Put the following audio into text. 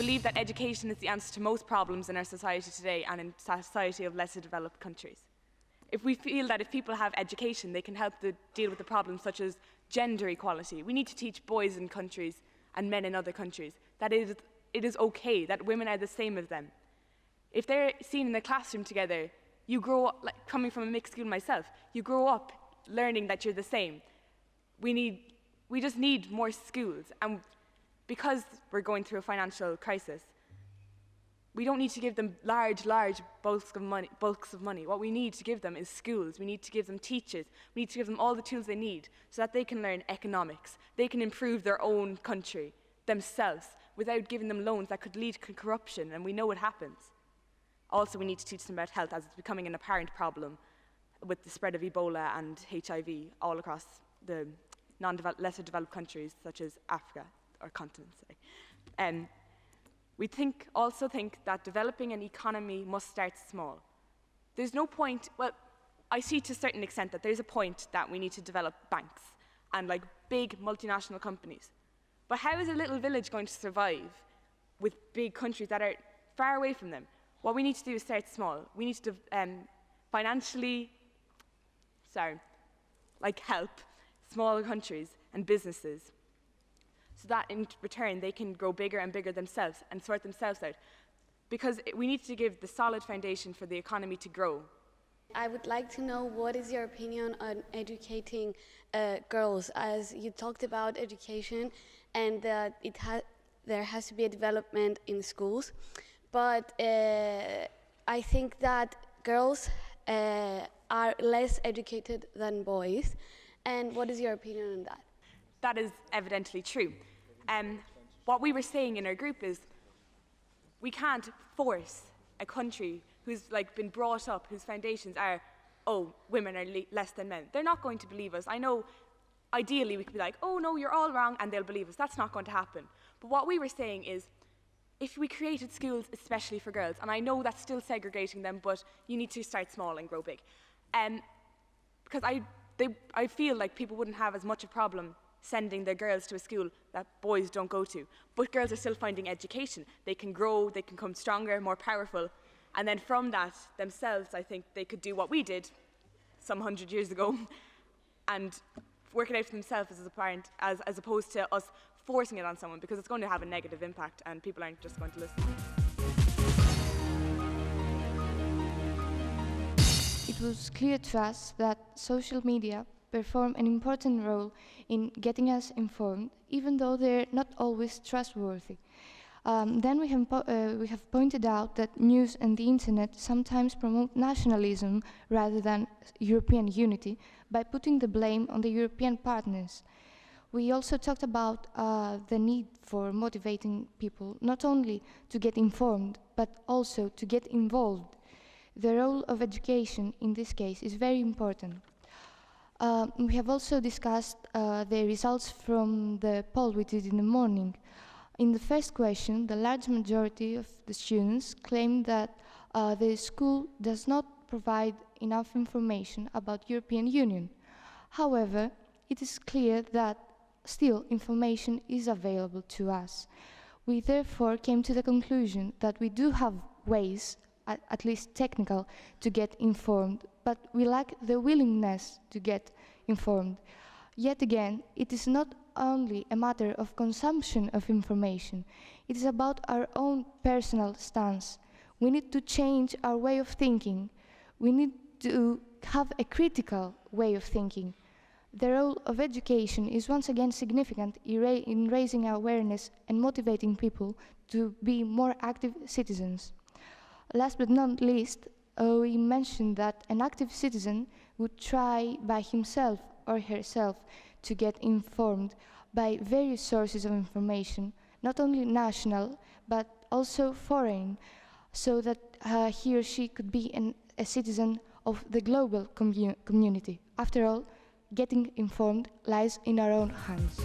believe that education is the answer to most problems in our society today and in society of lesser developed countries. If we feel that if people have education, they can help to deal with the problems such as gender equality. We need to teach boys in countries and men in other countries that it is okay, that women are the same as them. If they're seen in the classroom together, you grow up, like coming from a mixed school myself, you grow up learning that you're the same. We just need more schools, and because we're going through a financial crisis, we don't need to give them large bulks of money. What we need to give them is schools. We need to give them teachers. We need to give them all the tools they need so that they can learn economics. They can improve their own country themselves without giving them loans that could lead to corruption, and we know it happens. Also, we need to teach them about health, as it's becoming an apparent problem with the spread of Ebola and HIV all across the lesser developed countries such as Africa, or continent, sorry. We also think that developing an economy must start small. There's no point, well, I see to a certain extent that there's a point that we need to develop banks and like big multinational companies. But how is a little village going to survive with big countries that are far away from them? What we need to do is start small. We need to financially, help smaller countries and businesses, so that in return they can grow bigger and bigger themselves and sort themselves out. Because we need to give the solid foundation for the economy to grow. I would like to know what is your opinion on educating girls, as you talked about education and that there has to be a development in schools. But I think that girls are less educated than boys. And what is your opinion on that? That is evidently true. What we were saying in our group is we can't force a country who's been brought up, whose foundations are, oh, women are less than men. They're not going to believe us. I know ideally we could be like, oh no, you're all wrong, and they'll believe us. That's not going to happen. But what we were saying is, if we created schools especially for girls, and I know that's still segregating them, but you need to start small and grow big. Because I feel like people wouldn't have as much a problem sending their girls to a school that boys don't go to. But girls are still finding education. They can grow, they can become stronger, more powerful, and then from that themselves, I think they could do what we did some 100 years ago and work it out for themselves as opposed to us forcing it on someone, because it's going to have a negative impact and people aren't just going to listen. It was clear to us that social media perform an important role in getting us informed, even though they're not always trustworthy. Then we have pointed out that news and the internet sometimes promote nationalism rather than European unity by putting the blame on the European partners. We also talked about the need for motivating people not only to get informed, but also to get involved. The role of education in this case is very important. We have also discussed the results from the poll we did in the morning. In the first question, the large majority of the students claimed that the school does not provide enough information about European Union. However, it is clear that still information is available to us. We therefore came to the conclusion that we do have ways, at least technical, to get informed, but we lack the willingness to get informed. Yet again, it is not only a matter of consumption of information, it is about our own personal stance. We need to change our way of thinking. We need to have a critical way of thinking. The role of education is once again significant in raising awareness and motivating people to be more active citizens. Last but not least, we mentioned that an active citizen would try by himself or herself to get informed by various sources of information, not only national, but also foreign, so that he or she could be a citizen of the global community. After all, getting informed lies in our own hands.